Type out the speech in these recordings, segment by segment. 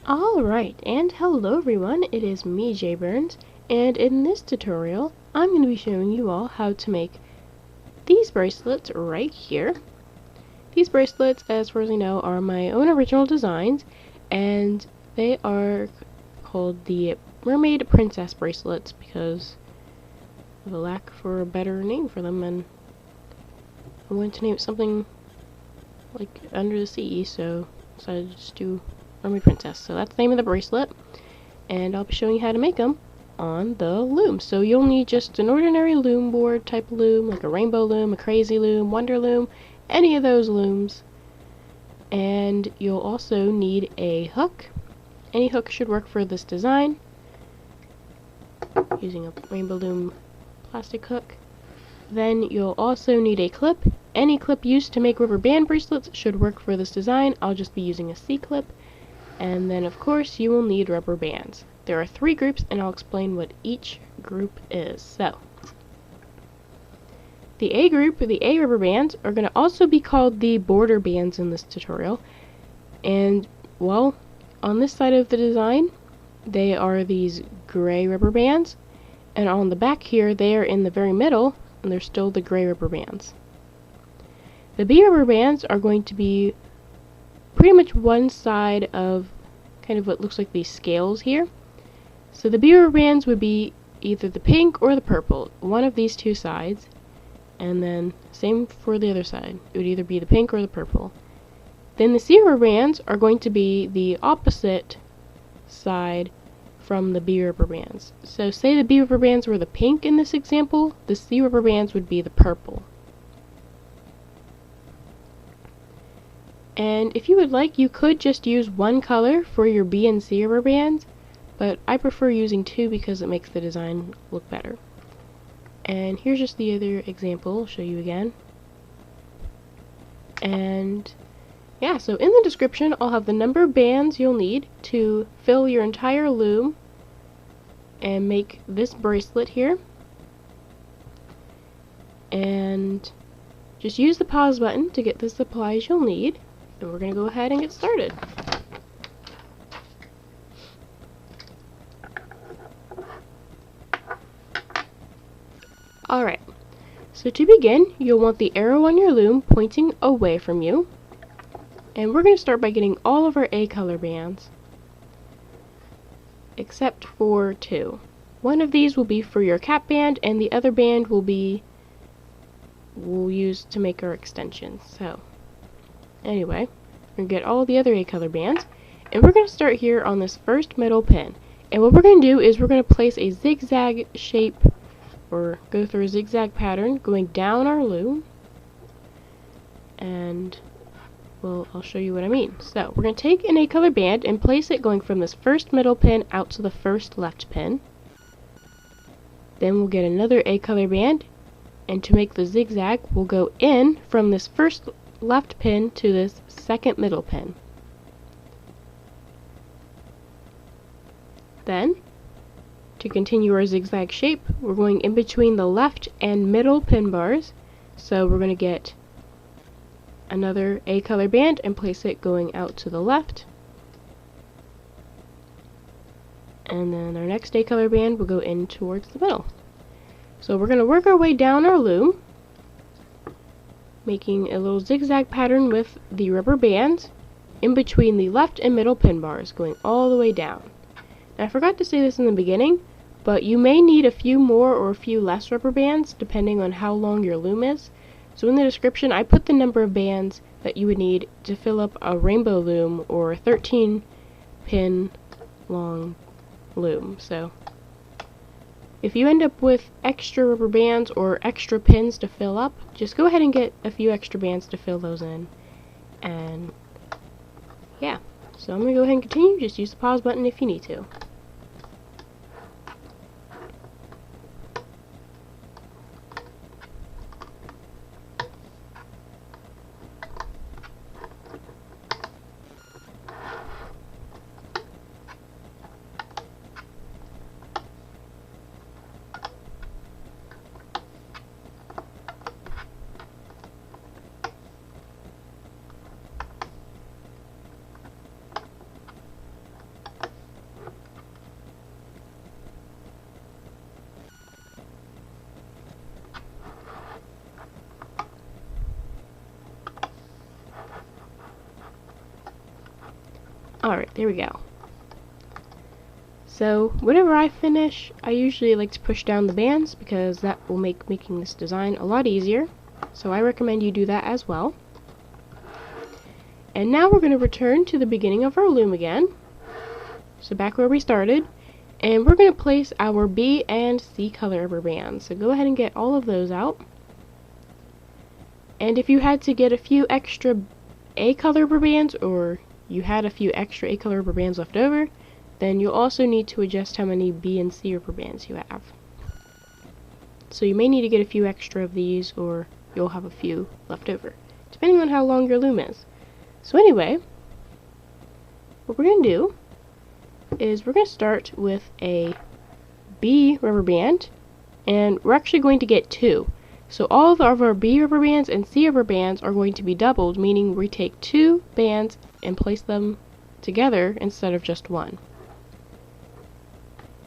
Alright, and hello everyone, it is me, Jay Burns, and in this tutorial, I'm going to be showing you all how to make these bracelets right here. These bracelets, as far as I know, are my own original designs, and they are called the Mermaid Princess bracelets because of a lack for a better name for them, and I wanted to name it something like Under the Sea, so I decided to just do Mermaid Princess. So that's the name of the bracelet, and I'll be showing you how to make them on the loom. So you'll need just an ordinary loom board type loom, like a rainbow loom, a crazy loom, wonder loom, any of those looms. And you'll also need a hook. Any hook should work for this design, using a rainbow loom plastic hook. Then you'll also need a clip. Any clip used to make rubber band bracelets should work for this design. I'll just be using a C-clip. And then of course you will need rubber bands. There are 3 groups and I'll explain what each group is. So, the A group, the A rubber bands, are going to also be called the border bands in this tutorial. And, well, on this side of the design, they are these gray rubber bands. And on the back here, they are in the very middle, and they're still the gray rubber bands. The B rubber bands are going to be pretty much one side of kind of what looks like these scales here. So the B rubber bands would be either the pink or the purple, one of these 2 sides, and then same for the other side. It would either be the pink or the purple. Then the C rubber bands are going to be the opposite side from the B rubber bands. So say the B rubber bands were the pink in this example, the C rubber bands would be the purple. And if you would like, you could just use one color for your B and C rubber bands, but I prefer using 2 because it makes the design look better. And here's just the other example, I'll show you again. And yeah, so in the description I'll have the number of bands you'll need to fill your entire loom and make this bracelet here. And just use the pause button to get the supplies you'll need. And we're going to go ahead and get started. Alright, so to begin, you'll want the arrow on your loom pointing away from you. And we're going to start by getting all of our A color bands, except for 2. One of these will be for your cap band, and the other band we'll use to make our extensions. So, anyway, we're going to get all the other A color bands, and we're going to start here on this first middle pin. And what we're going to do is we're going to place a zigzag shape, or go through a zigzag pattern going down our loom. And, well, I'll show you what I mean. So, we're going to take an A color band and place it going from this first middle pin out to the first left pin. Then we'll get another A color band, and to make the zigzag, we'll go in from this first left pin to this second middle pin. Then, to continue our zigzag shape, we're going in between the left and middle pin bars. So we're going to get another A color band and place it going out to the left. And then our next A color band will go in towards the middle. So we're going to work our way down our loom, making a little zigzag pattern with the rubber bands in between the left and middle pin bars, going all the way down. Now, I forgot to say this in the beginning, but you may need a few more or a few less rubber bands depending on how long your loom is. So in the description I put the number of bands that you would need to fill up a rainbow loom or a 13 pin long loom. So if you end up with extra rubber bands or extra pins to fill up, just go ahead and get a few extra bands to fill those in. And yeah, so I'm going to go ahead and continue. Just use the pause button if you need to. Alright, there we go. So, whenever I finish, I usually like to push down the bands because that will make making this design a lot easier. So I recommend you do that as well. And now we're going to return to the beginning of our loom again. So back where we started. And we're going to place our B and C color rubber bands. So go ahead and get all of those out. And if you had to get a few extra A color rubber bands, or you had a few extra A color rubber bands left over, then you'll also need to adjust how many B and C rubber bands you have. So you may need to get a few extra of these, or you'll have a few left over, depending on how long your loom is. So anyway, what we're going to do is we're going to start with a B rubber band, and we're actually going to get 2. So all of our B rubber bands and C rubber bands are going to be doubled, meaning we take 2 bands and place them together instead of just one.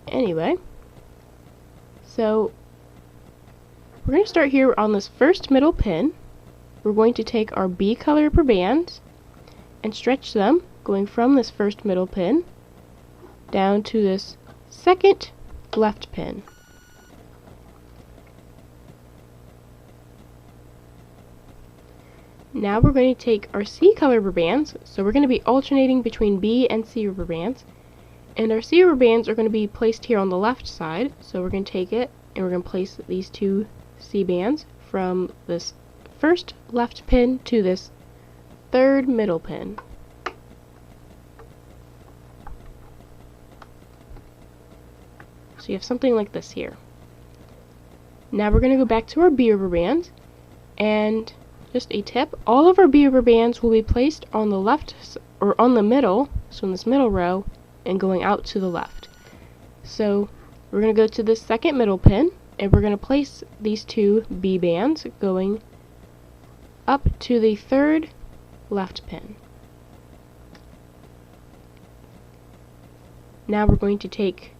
Anyway, so we're going to start here on this first middle pin. We're going to take our B color rubber bands and stretch them, going from this first middle pin down to this second left pin. Now we're going to take our C color rubber bands, so we're going to be alternating between B and C rubber bands. And our C rubber bands are going to be placed here on the left side, so we're going to take it and we're going to place these 2 C bands from this first left pin to this third middle pin. So you have something like this here. Now we're going to go back to our B rubber band, and just a tip, all of our B rubber bands will be placed on the left, or on the middle, so in this middle row, and going out to the left. So we're going to go to this second middle pin, and we're going to place these 2 B bands going up to the third left pin. Now we're going to take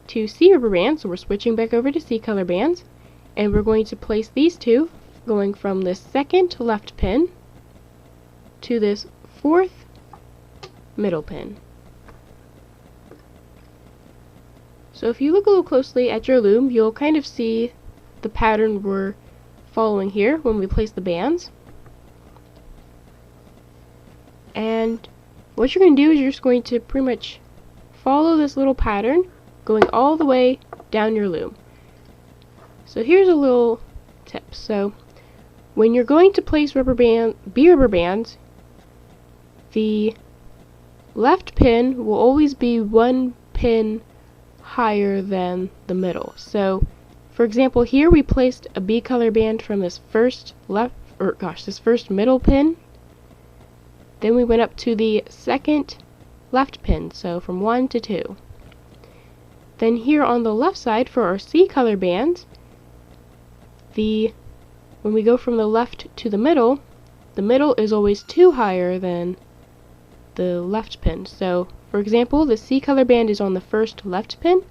2 C rubber bands, so we're switching back over to C color bands, and we're going to place these 2 going from this second left pin to this fourth middle pin. So if you look a little closely at your loom, you'll kind of see the pattern we're following here when we place the bands. And what you're going to do is you're just going to pretty much follow this little pattern going all the way down your loom. So here's a little tip. So when you're going to place B rubber bands, the left pin will always be 1 pin higher than the middle. So for example, here we placed a B color band from this first middle pin. Then we went up to the second left pin, so from 1 to 2. Then here on the left side for our C color bands, when we go from the left to the middle is always 2 higher than the left pin. So for example, the C color band is on the first left pin,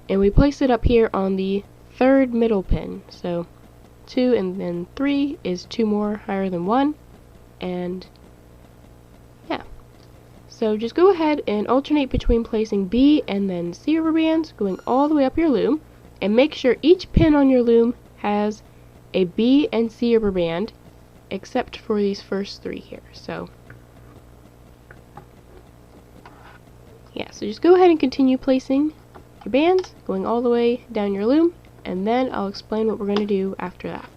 and we place it up here on the third middle pin. So 2 and then 3 is 2 more higher than 1, and yeah. So just go ahead and alternate between placing B and then C rubber bands going all the way up your loom, and make sure each pin on your loom has a B and C rubber band, except for these first 3 here. So yeah, so just go ahead and continue placing your bands, going all the way down your loom, and then I'll explain what we're going to do after that.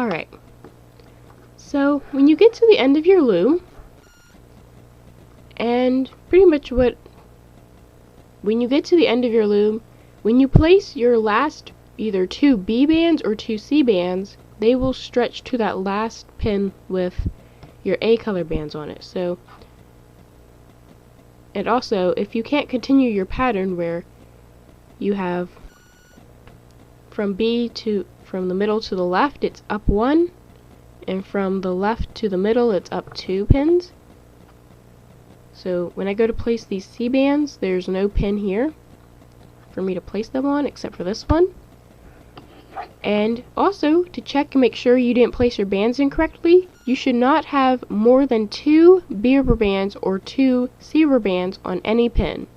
Alright, so when you get to the end of your loom, and pretty much when you get to the end of your loom, when you place your last either 2 B bands or 2 C bands, they will stretch to that last pin with your A color bands on it. So, and also, if you can't continue your pattern where you have from the middle to the left, it's up 1, and from the left to the middle, it's up 2 pins. So when I go to place these C bands, there's no pin here for me to place them on except for this one. And also, to check and make sure you didn't place your bands incorrectly, you should not have more than 2 B rubber bands or 2 C rubber bands on any pin.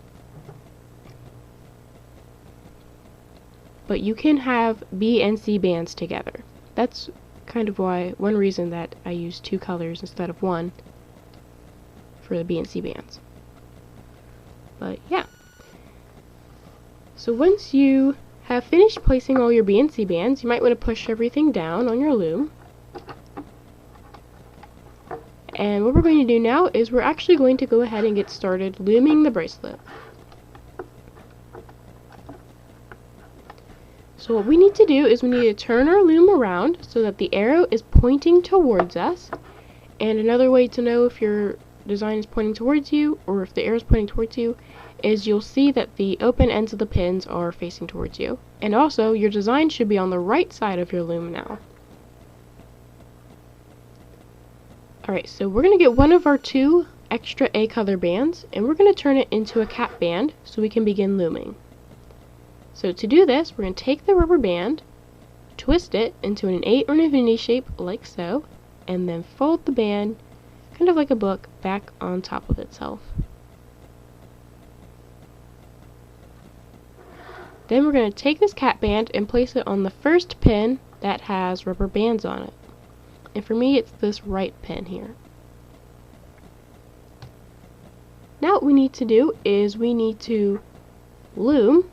But you can have B and C bands together. That's kind of one reason that I use 2 colors instead of 1 for the B and C bands. But yeah. So once you have finished placing all your B and C bands, you might want to push everything down on your loom. And what we're going to do now is we're actually going to go ahead and get started looming the bracelet. So what we need to do is we need to turn our loom around so that the arrow is pointing towards us. And another way to know if your design is pointing towards you or if the arrow is pointing towards you is you'll see that the open ends of the pins are facing towards you. And also, your design should be on the right side of your loom now. Alright, so we're going to get one of our 2 extra A color bands and we're going to turn it into a cap band so we can begin looming. So to do this, we're going to take the rubber band, twist it into an 8 or an infinity shape like so, and then fold the band kind of like a book back on top of itself. Then we're going to take this cap band and place it on the first pin that has rubber bands on it. And for me, it's this right pin here. Now what we need to do is we need to loom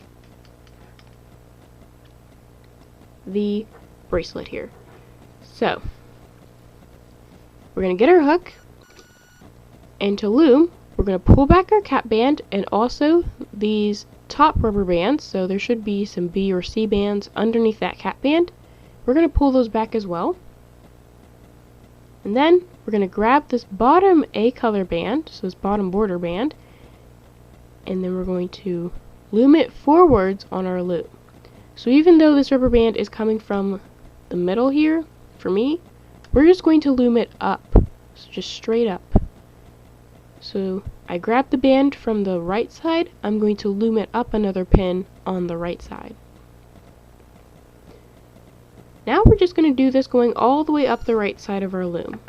the bracelet here. So, we're going to get our hook, and to loom, we're going to pull back our cap band and also these top rubber bands, so there should be some B or C bands underneath that cap band. We're going to pull those back as well. And then we're going to grab this bottom A color band, so this bottom border band, and then we're going to loom it forwards on our loom. So even though this rubber band is coming from the middle here, for me, we're just going to loom it up, so just straight up. So I grab the band from the right side, I'm going to loom it up another pin on the right side. Now we're just going to do this going all the way up the right side of our loom.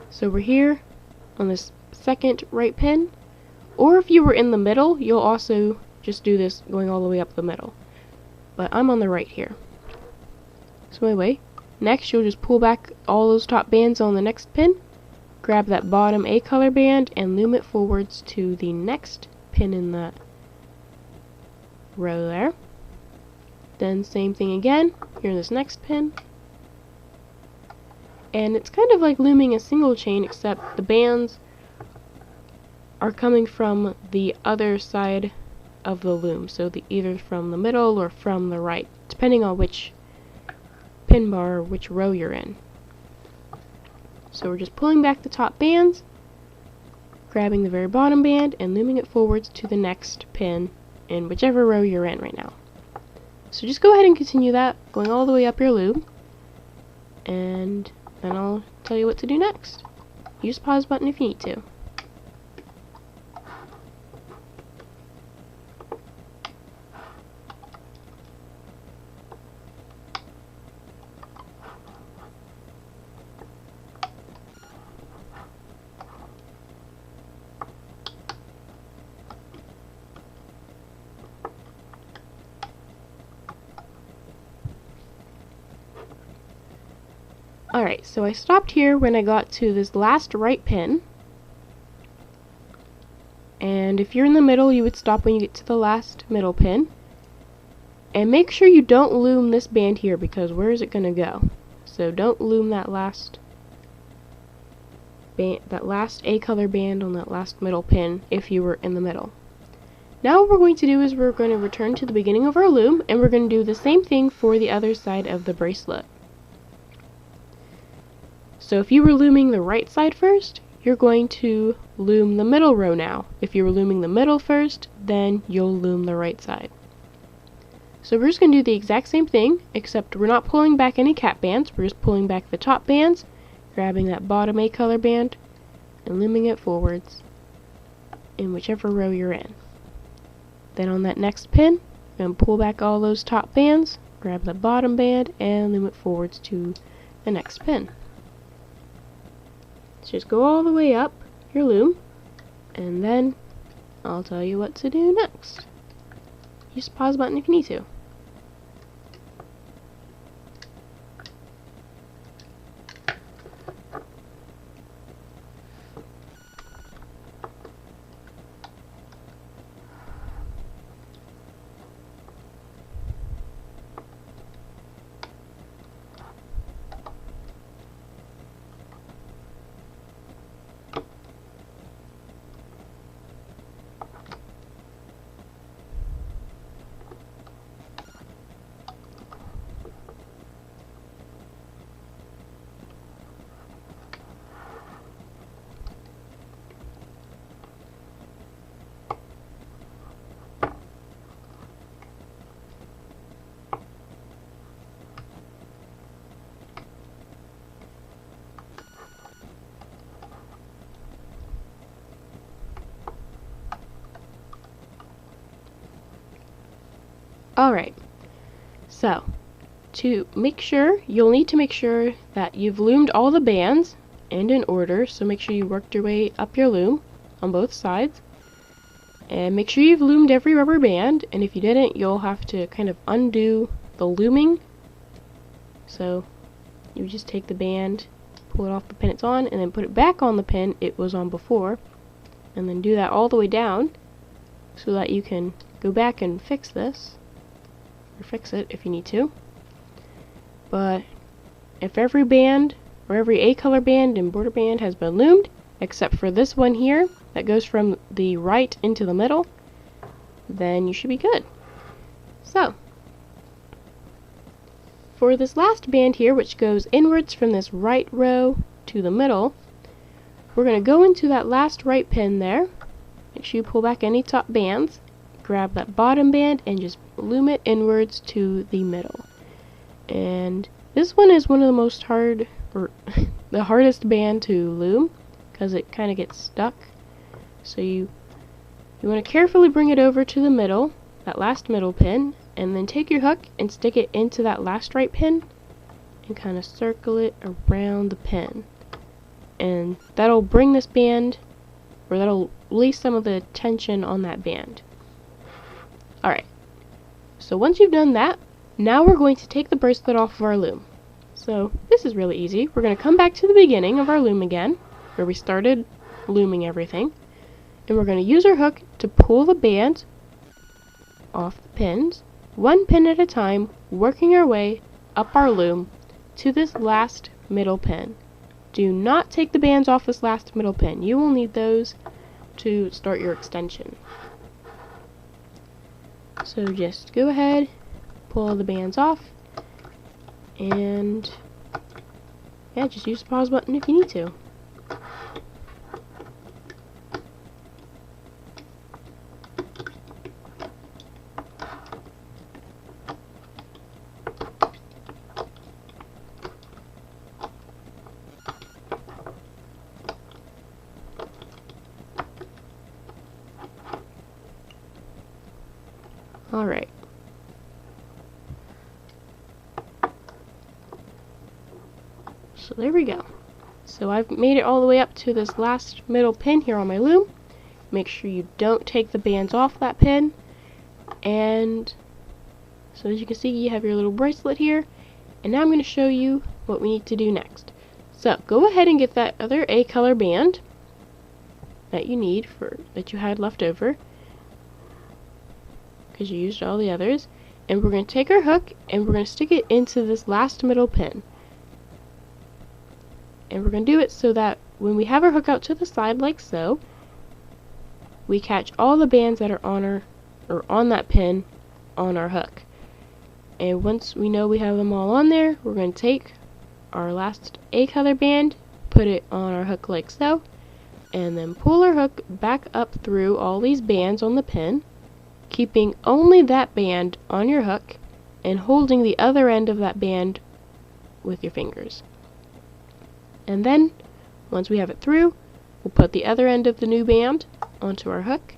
So we're here on this second right pin, or if you were in the middle, you'll also just do this going all the way up the middle. But I'm on the right here. So anyway, next you'll just pull back all those top bands on the next pin, grab that bottom A color band and loom it forwards to the next pin in that row there. Then same thing again, here in this next pin. And it's kind of like looming a single chain, except the bands are coming from the other side of the loom, so either from the middle or from the right, depending on which pin bar or which row you're in. So we're just pulling back the top bands, grabbing the very bottom band, and looming it forwards to the next pin in whichever row you're in right now. So just go ahead and continue that, going all the way up your loom, and then I'll tell you what to do next. Use the pause button if you need to. Alright, so I stopped here when I got to this last right pin. And if you're in the middle, you would stop when you get to the last middle pin. And make sure you don't loom this band here, because where is it going to go? So don't loom that last A color band on that last middle pin if you were in the middle. Now what we're going to do is we're going to return to the beginning of our loom, and we're going to do the same thing for the other side of the bracelet. So if you were looming the right side first, you're going to loom the middle row now. If you were looming the middle first, then you'll loom the right side. So we're just going to do the exact same thing, except we're not pulling back any cap bands, we're just pulling back the top bands, grabbing that bottom A color band, and looming it forwards in whichever row you're in. Then on that next pin, you're going to pull back all those top bands, grab the bottom band, and loom it forwards to the next pin. So just go all the way up your loom, and then I'll tell you what to do next. Use the pause button if you need to. Alright, so to make sure, you'll need to make sure that you've loomed all the bands and in order, so make sure you worked your way up your loom on both sides. And make sure you've loomed every rubber band, and if you didn't, you'll have to kind of undo the looming. So you just take the band, pull it off the pin it's on, and then put it back on the pin it was on before, and then do that all the way down so that you can go back and fix this. Or fix it if you need to. But if every band or every A color band and border band has been loomed, except for this one here that goes from the right into the middle, then you should be good. So for this last band here, which goes inwards from this right row to the middle, we're going to go into that last right pin there. Make sure you pull back any top bands, grab that bottom band, and just loom it inwards to the middle. And this one is one of the most the hardest band to loom, because it kind of gets stuck. So you want to carefully bring it over to the middle, that last middle pin, and then take your hook and stick it into that last right pin, and kind of circle it around the pin. And that'll bring this band, or that'll release some of the tension on that band. Alright, so once you've done that, now we're going to take the bracelet off of our loom. So this is really easy. We're going to come back to the beginning of our loom again, where we started looming everything, and we're going to use our hook to pull the band off the pins, one pin at a time, working our way up our loom to this last middle pin. Do not take the bands off this last middle pin. You will need those to start your extension. So just go ahead, pull the bands off, and yeah, just use the pause button if you need to. Alright. So there we go. So I've made it all the way up to this last middle pin here on my loom. Make sure you don't take the bands off that pin. And so as you can see, you have your little bracelet here. And now I'm going to show you what we need to do next. So go ahead and get that other A color band that you need that you had left over, because you used all the others, and we're going to take our hook and we're going to stick it into this last middle pin. And we're going to do it so that when we have our hook out to the side like so, we catch all the bands that are on that pin on our hook. And once we know we have them all on there, we're going to take our last A color band, put it on our hook like so, and then pull our hook back up through all these bands on the pin, keeping only that band on your hook and holding the other end of that band with your fingers. And then, once we have it through, we'll put the other end of the new band onto our hook,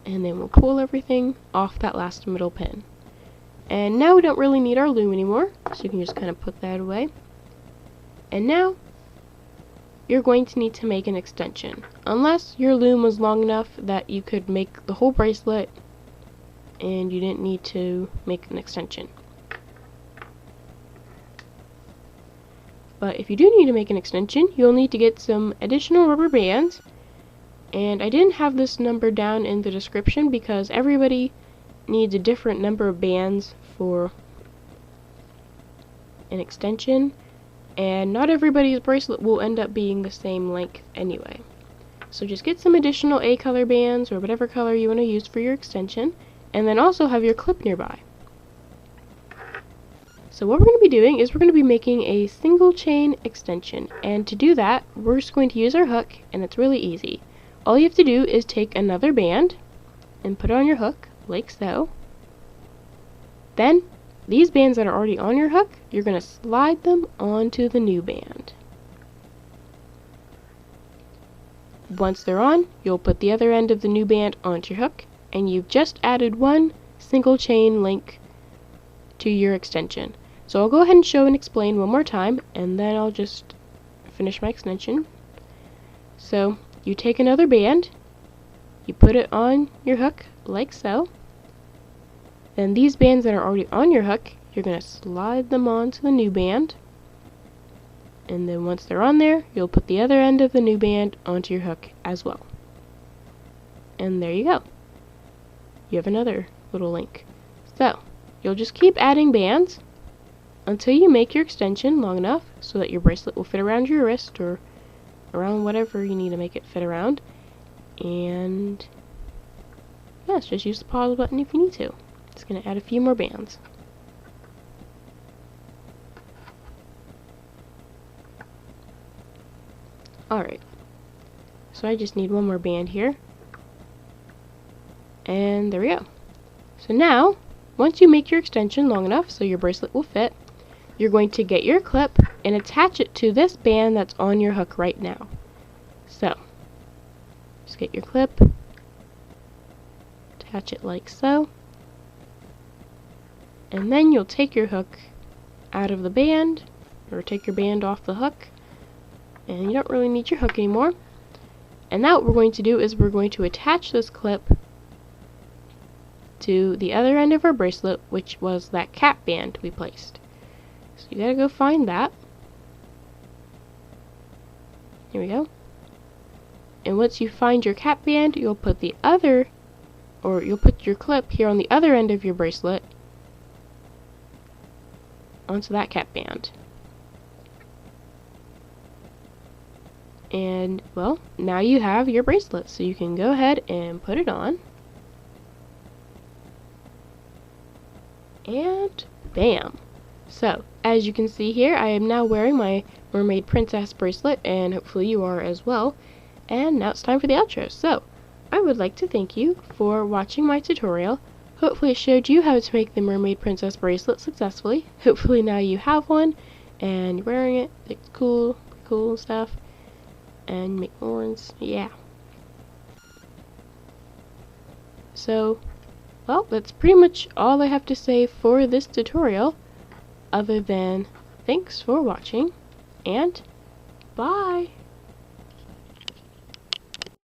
and then we'll pull everything off that last middle pin. And now we don't really need our loom anymore, so you can just kind of put that away. And now, you're going to need to make an extension. Unless your loom was long enough that you could make the whole bracelet and you didn't need to make an extension. But if you do need to make an extension, you'll need to get some additional rubber bands. And I didn't have this number down in the description because everybody needs a different number of bands for an extension. And not everybody's bracelet will end up being the same length anyway. So just get some additional A color bands or whatever color you want to use for your extension. And then also have your clip nearby. So what we're going to be doing is we're going to be making a single chain extension, and to do that we're just going to use our hook, and it's really easy. All you have to do is take another band and put it on your hook like so. Then these bands that are already on your hook, you're going to slide them onto the new band. Once they're on, you'll put the other end of the new band onto your hook, and you've just added one single chain link to your extension. So I'll go ahead and show and explain one more time, and then I'll just finish my extension. So you take another band, you put it on your hook like so. Then these bands that are already on your hook, you're going to slide them onto the new band. And then once they're on there, you'll put the other end of the new band onto your hook as well. And there you go. You have another little link. So you'll just keep adding bands until you make your extension long enough so that your bracelet will fit around your wrist or around whatever you need to make it fit around. And yes, just use the pause button if you need to. Just going to add a few more bands. Alright, so I just need one more band here. And there we go. So now, once you make your extension long enough so your bracelet will fit, you're going to get your clip and attach it to this band that's on your hook right now. So, just get your clip, attach it like so, and then you'll take your hook out of the band, or take your band off the hook, and you don't really need your hook anymore. And now what we're going to do is we're going to attach this clip to the other end of our bracelet, which was that cap band we placed. So you gotta go find that. Here we go. And once you find your cap band, you'll put you'll put your clip here on the other end of your bracelet onto that cap band. And, well, now you have your bracelet, so you can go ahead and put it on. And bam! So, as you can see here, I am now wearing my Mermaid Princess bracelet, and hopefully you are as well. And now it's time for the outro. So, I would like to thank you for watching my tutorial. Hopefully it showed you how to make the Mermaid Princess bracelet successfully. Hopefully now you have one, and you're wearing it. It's cool and stuff. And make more ones. Yeah. So, well, that's pretty much all I have to say for this tutorial, other than thanks for watching, and bye!